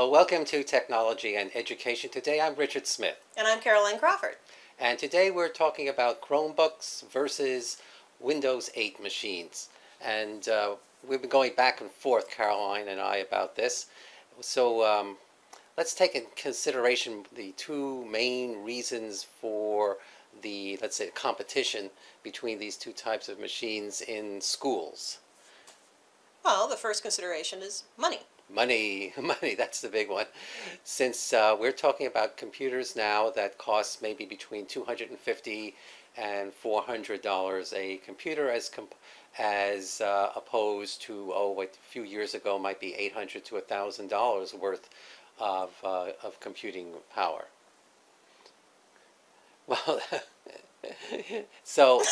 Well, welcome to Technology and Education. Today I'm Richard Smith. And I'm Caroline Crawford. And today we're talking about Chromebooks versus Windows 8 machines. And we've been going back and forth, Caroline and I, about this. So let's take in consideration the two main reasons for the, let's say, competition between these two types of machines in schools. Well, the first consideration is money. Money, that's the big one. Since we're talking about computers now that cost maybe between $250 and $400 a computer, as opposed to, a few years ago might be $800 to $1,000 worth of computing power. Well, so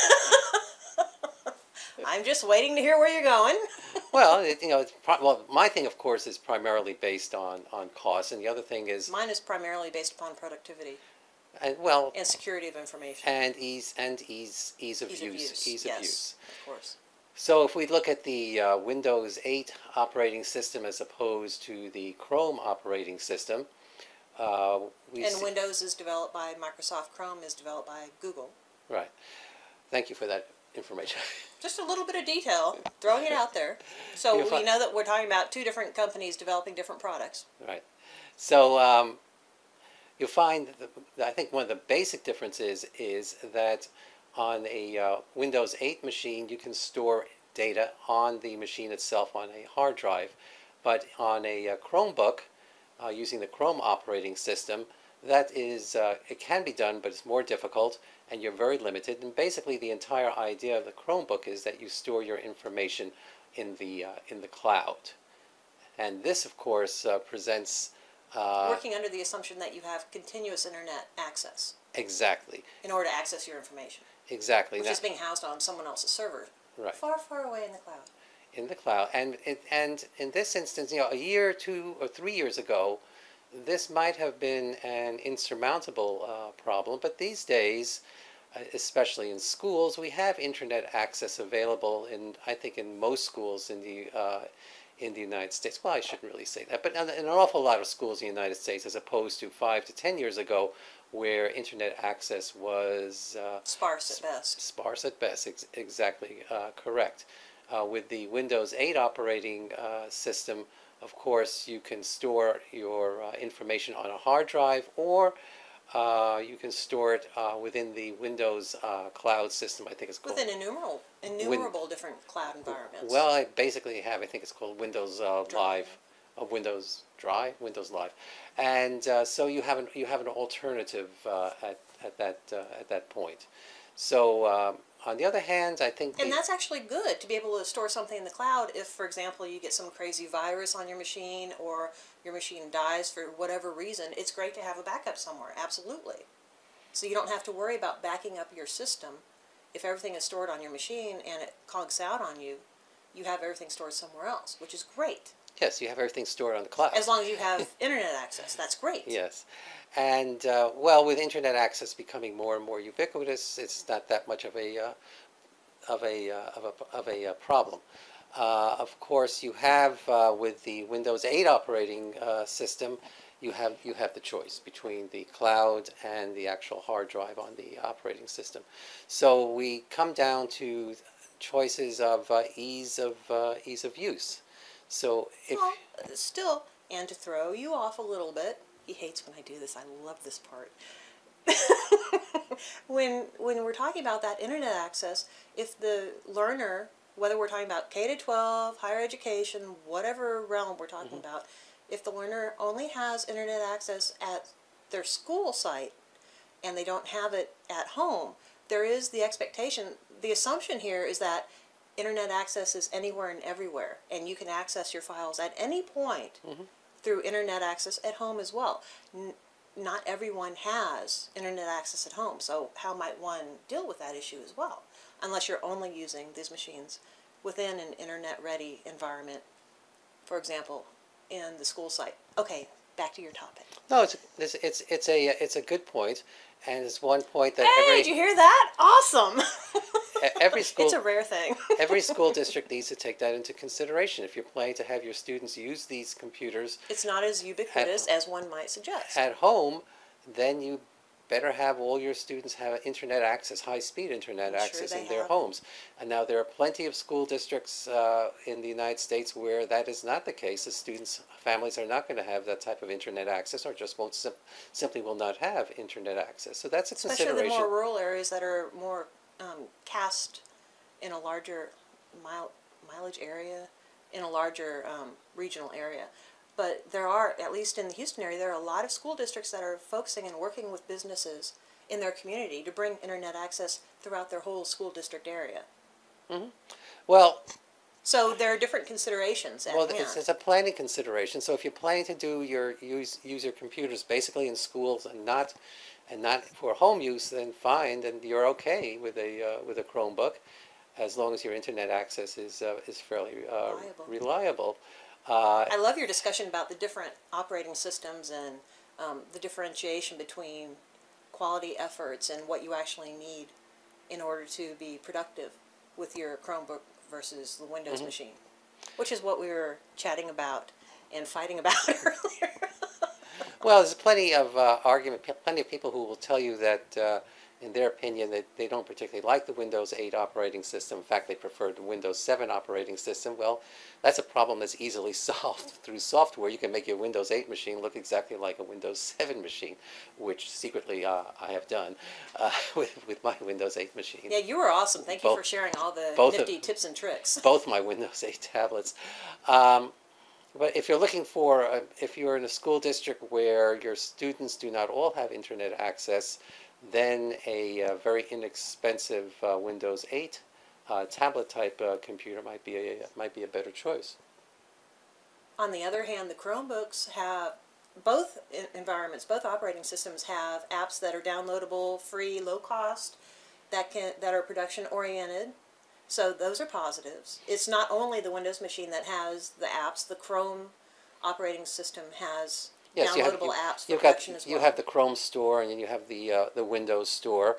I'm just waiting to hear where you're going. Well, well, my thing, of course, is primarily based on cost, and the other thing is mine is primarily based upon productivity, and security of information, and ease of use. Ease of use. Of course. So, if we look at the Windows 8 operating system as opposed to the Chrome operating system, Windows is developed by Microsoft. Chrome is developed by Google. Right. Thank you for that information. Just a little bit of detail, throwing it out there. So we know that we're talking about two different companies developing different products. Right. So you'll find that I think one of the basic differences is that on a Windows 8 machine, you can store data on the machine itself on a hard drive. But on a Chromebook, using the Chrome operating system, that is, it can be done, but it's more difficult, and you're very limited. And basically, the entire idea of the Chromebook is that you store your information in the cloud. And this, of course, presents working under the assumption that you have continuous internet access. Exactly. In order to access your information. Exactly. Which is being housed on someone else's server. Right. Far, far away in the cloud. In the cloud, and in this instance, a year, 2 or 3 years ago, this might have been an insurmountable problem, but these days, especially in schools, we have internet access available I think in most schools in the United States. Well, I shouldn't really say that, but in an awful lot of schools in the United States, as opposed to 5 to 10 years ago, where internet access was sparse at best. Sparse at best, exactly correct. With the Windows 8 operating system, of course, you can store your information on a hard drive, or you can store it within the Windows cloud system. I think it's called within innumerable different cloud environments. Well, I basically have. I think it's called Windows Live, Windows Drive, Windows Live, and so you have an alternative at that point. So. On the other hand, I think... And that's actually good, to be able to store something in the cloud if, for example, you get some crazy virus on your machine or your machine dies for whatever reason. It's great to have a backup somewhere, absolutely. So you don't have to worry about backing up your system. If everything is stored on your machine and it conks out on you, you have everything stored somewhere else, which is great. Yes, you have everything stored on the cloud. As long as you have internet access, that's great. Yes. And, well, with internet access becoming more and more ubiquitous, it's not that much of a problem. Of course, you have, with the Windows 8 operating system, you have the choice between the cloud and the actual hard drive on the operating system. So we come down to choices of ease of use. So if still, and to throw you off a little bit, he hates when I do this. I love this part. when we're talking about that internet access, if the learner, whether we're talking about K-12, higher education, whatever realm we're talking about, if the learner only has internet access at their school site and they don't have it at home, there is the expectation, the assumption here is that internet access is anywhere and everywhere, and you can access your files at any point through internet access at home as well. Not everyone has internet access at home, so how might one deal with that issue as well? Unless you're only using these machines within an internet-ready environment, for example, in the school site. Okay, back to your topic. No, it's a good point, and it's one point that Hey, did you hear that? Awesome. every school. It's a rare thing. every school district needs to take that into consideration. If you're planning to have your students use these computers It's not as ubiquitous as one might suggest. at home, then you better have all your students have internet access, high-speed internet I'm sure access they in their have. homes. And now there are plenty of school districts in the United States where that is not the case. The students' families are not going to have that type of internet access, or just won't simply will not have internet access. So that's a Especially consideration. the more rural areas that are more cast in a larger mileage area, in a larger regional area. But there are, at least in the Houston area, there are a lot of school districts that are focusing and working with businesses in their community to bring internet access throughout their whole school district area. Mm-hmm. Well, so there are different considerations at hand. It's a planning consideration. So if you're planning to do use your computers basically in schools and not for home use, then fine, then you're okay with a Chromebook, as long as your internet access is fairly reliable. I love your discussion about the different operating systems and the differentiation between quality efforts and what you actually need in order to be productive with your Chromebook versus the Windows machine, which is what we were chatting about and fighting about earlier. Well, there's plenty of plenty of people who will tell you that in their opinion, that they don't particularly like the Windows 8 operating system. In fact, they prefer the Windows 7 operating system. Well, that's a problem that's easily solved through software. You can make your Windows 8 machine look exactly like a Windows 7 machine, which secretly I have done with my Windows 8 machine. Yeah, you were awesome. Thank you for sharing all the nifty tips and tricks. Both my Windows 8 tablets. But if you're looking for, if you're in a school district where your students do not all have internet access, then a very inexpensive Windows 8 tablet-type computer might be a better choice. On the other hand, the Chromebooks have both environments, both operating systems have apps that are downloadable, free, low cost, that are production oriented. So those are positives. It's not only the Windows machine that has the apps. The Chrome operating system has downloadable apps for production as well. You have the Chrome store, and then you have the Windows store.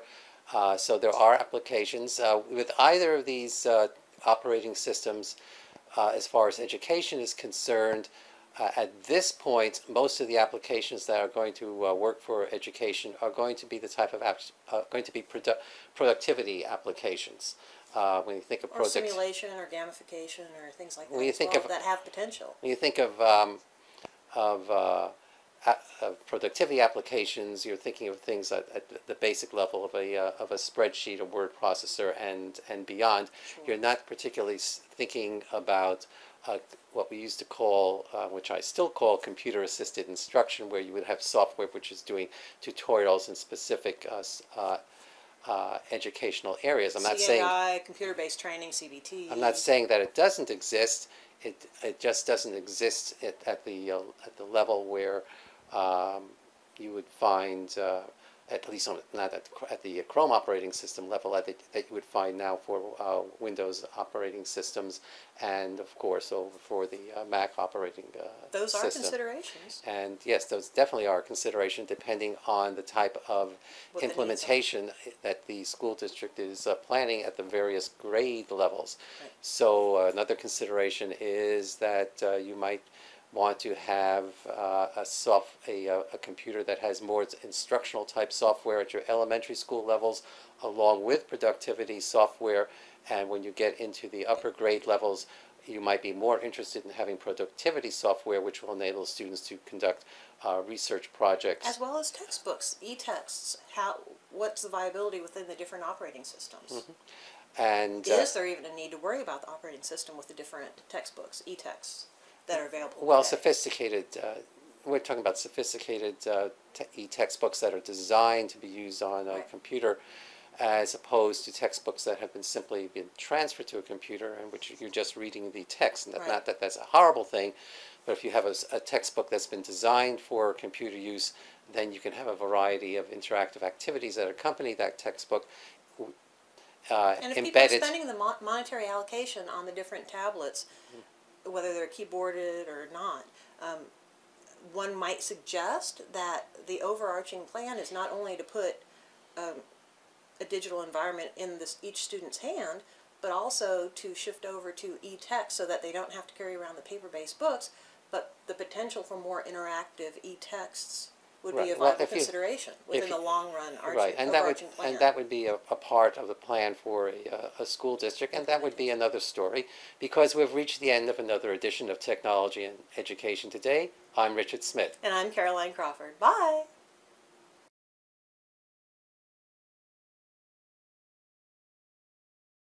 So there are applications with either of these operating systems. As far as education is concerned, at this point, most of the applications that are going to work for education are going to be the type of apps, going to be productivity applications. When you think of simulation or gamification or things like that, that have potential. When you think of productivity applications, you're thinking of things at the basic level of a spreadsheet, a word processor, and beyond. Sure. You're not particularly thinking about what we used to call, which I still call, computer-assisted instruction, where you would have software which is doing tutorials in specific educational areas. I'm not saying computer-based training, CBT. I'm not saying that it doesn't exist. It just doesn't exist at the level where you would find, at least not at the Chrome operating system level, that you would find now for Windows operating systems, and of course for the Mac operating those system. Are considerations. And yes, those definitely are a consideration, depending on the type of implementation that the school district is planning at the various grade levels. Right. So another consideration is that you might want to have a computer that has more instructional type software at your elementary school levels, along with productivity software. And when you get into the upper grade levels, you might be more interested in having productivity software, which will enable students to conduct research projects. As well as textbooks, e-texts. What's the viability within the different operating systems? Mm-hmm. And is there even a need to worry about the operating system with the different textbooks, e-texts, that are available Well, today? sophisticated, we're talking about sophisticated e-textbooks that are designed to be used on a computer, as opposed to textbooks that have simply been transferred to a computer in which you're just reading the text. And not that that's a horrible thing, but if you have a textbook that's been designed for computer use, then you can have a variety of interactive activities that accompany that textbook. And if people are spending the monetary allocation on the different tablets, whether they're keyboarded or not, one might suggest that the overarching plan is not only to put a digital environment in each student's hand, but also to shift over to e-text so that they don't have to carry around the paper-based books, but the potential for more interactive e-texts would be a Well, viable consideration within the long run overarching plan. And that would be a part of the plan for a school district, and that would be another story, because we've reached the end of another edition of Technology and Education Today. I'm Richard Smith. And I'm Caroline Crawford. Bye!